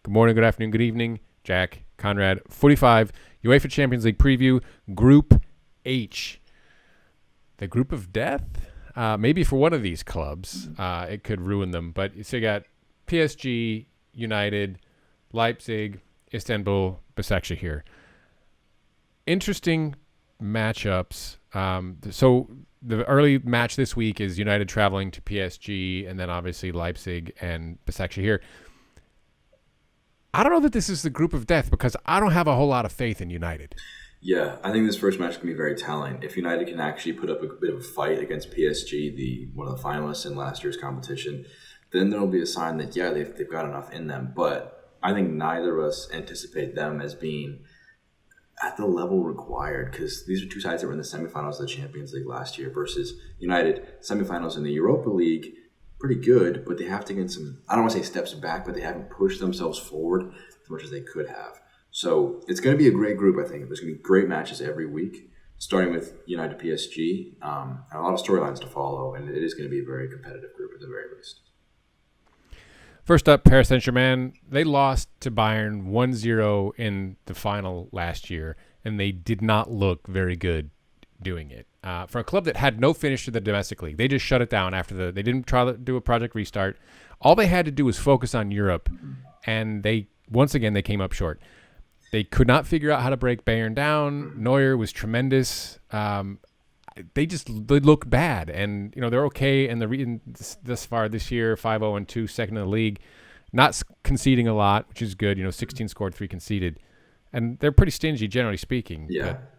Good morning, good afternoon, good evening. Jack, Conrad, 45, UEFA Champions League preview, Group H. The group of death? Maybe for one of these clubs, it could ruin them. But so you got PSG, United, Leipzig, Istanbul Başakşehir here. Interesting matchups. So the early match this week is United traveling to PSG, and then obviously Leipzig and Başakşehir here. I don't know that this is the group of death because I don't have a whole lot of faith in United. Yeah, I think this first match can be very telling. If United can actually put up a bit of a fight against PSG, one of the finalists in last year's competition, then there'll be a sign that, yeah, they've got enough in them. But I think neither of us anticipate them as being at the level required, because these are two sides that were in the semifinals of the Champions League last year versus United semifinals in the Europa League. Pretty good, but they have taken some, I don't want to say steps back, but they haven't pushed themselves forward as much as they could have. So it's going to be a great group, I think. There's going to be great matches every week, starting with United PSG, and a lot of storylines to follow, and it is going to be a very competitive group at the very least. First up, Paris Saint-Germain. They lost to Bayern 1-0 in the final last year, and they did not look very good doing it. For a club that had no finish to the domestic league, they just shut it down after they didn't try to do a project restart. All they had to do was focus on Europe, and they came up short. They could not figure out how to break Bayern down. Neuer was tremendous. They look bad, and they're okay. And thus far this year, 5-0-2, second in the league, not conceding a lot, which is good. 16 scored, 3 conceded, and they're pretty stingy generally speaking. Yeah. But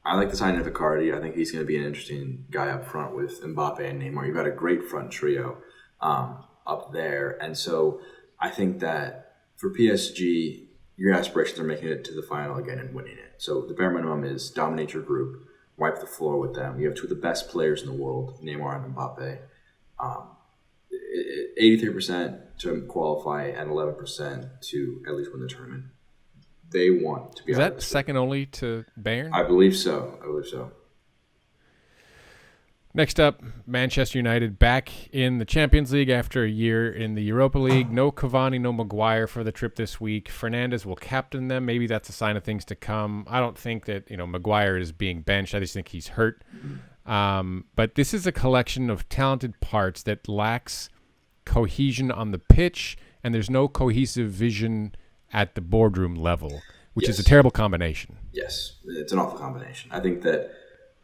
I like the signing of Icardi. I think he's going to be an interesting guy up front with Mbappe and Neymar. You've got a great front trio up there. And so I think that for PSG, your aspirations are making it to the final again and winning it. So the bare minimum is dominate your group, wipe the floor with them. You have two of the best players in the world, Neymar and Mbappe. 83% to qualify and 11% to at least win the tournament. They want to be. Is that second only to Bayern? I believe so. Next up, Manchester United back in the Champions League after a year in the Europa League. No Cavani, no Maguire for the trip this week. Fernandes will captain them. Maybe that's a sign of things to come. I don't think that Maguire is being benched. I just think he's hurt. But this is a collection of talented parts that lacks cohesion on the pitch, and there's no cohesive vision at the boardroom level, which is a terrible combination. Yes, it's an awful combination. I think that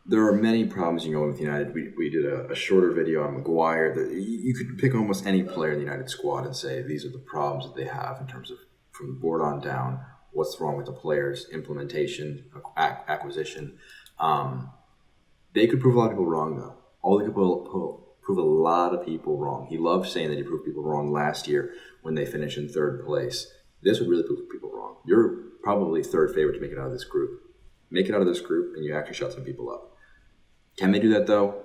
there are many problems with United. We did a shorter video on Maguire. That you could pick almost any player in the United squad and say these are the problems that they have in terms of from the board on down. What's wrong with the players, implementation, acquisition. They could prove a lot of people wrong, though. All they could prove a lot of people wrong. He loved saying that he proved people wrong last year when they finished in third place. This would really prove people wrong. You're probably third favorite to make it out of this group. Make it out of this group, and you actually shut some people up. Can they do that, though?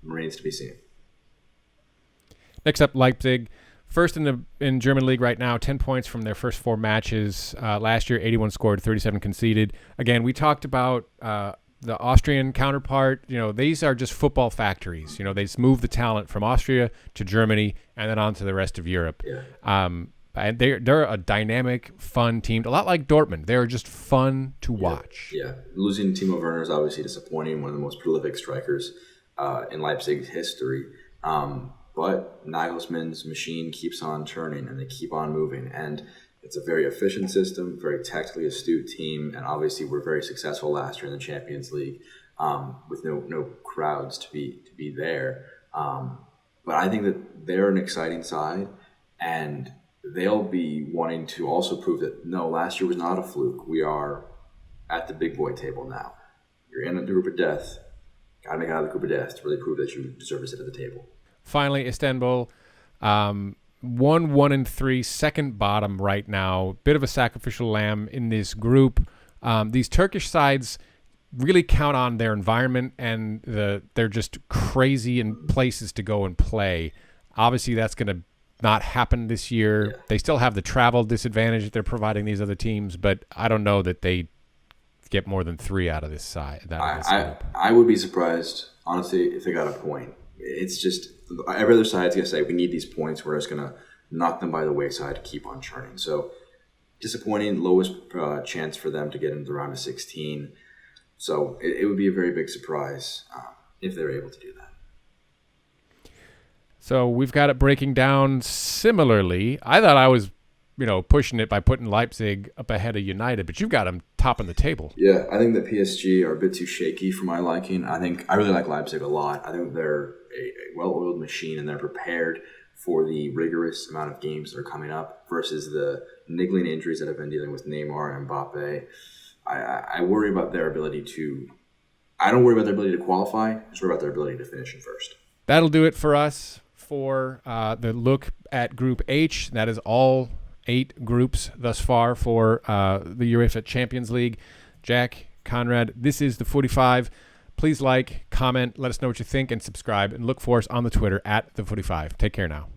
Remains to be seen. Next up, Leipzig. First in German league right now, 10 points from their first 4 matches. Last year, 81 scored, 37 conceded. Again, we talked about the Austrian counterpart. These are just football factories. They just move the talent from Austria to Germany and then on to the rest of Europe. Yeah. And they're a dynamic, fun team, a lot like Dortmund. They're just fun to watch. Yeah. Losing Timo Werner is obviously disappointing, one of the most prolific strikers in Leipzig's history. But Nagelsmann's machine keeps on turning, and they keep on moving. And it's a very efficient system, very tactically astute team, and obviously we're very successful last year in the Champions League with no crowds to be there. But I think that they're an exciting side, and they'll be wanting to also prove that, no, last year was not a fluke. We are at the big boy table now. You're in the group of death. Got to make it out of the group of death to really prove that you deserve a seat at the table. Finally, Istanbul, 1-3, second bottom right now. Bit of a sacrificial lamb in this group. These Turkish sides really count on their environment, and they're just crazy in places to go and play. Obviously, that's going to not happen this year. Yeah. They still have the travel disadvantage that they're providing these other teams, but I don't know that they get more than 3 out of this side. I would be surprised, honestly, if they got a point. It's just every other side's going to say, we need these points. We're just going to knock them by the wayside, keep on churning. So disappointing, lowest chance for them to get into the round of 16. So it would be a very big surprise if they're able to do that. So we've got it breaking down similarly. I thought I was, pushing it by putting Leipzig up ahead of United, but you've got them topping the table. Yeah, I think that PSG are a bit too shaky for my liking. I really like Leipzig a lot. I think they're a well-oiled machine, and they're prepared for the rigorous amount of games that are coming up versus the niggling injuries that have been dealing with Neymar and Mbappe. I worry about their ability to. I don't worry about their ability to qualify. I just worry about their ability to finish in first. That'll do it for us for the look at Group H. That is all 8 groups thus far for the UEFA Champions League. Jack, Conrad, this is the 45. Please like, comment, let us know what you think, and subscribe, and look for us on the Twitter at the 45. Take care now.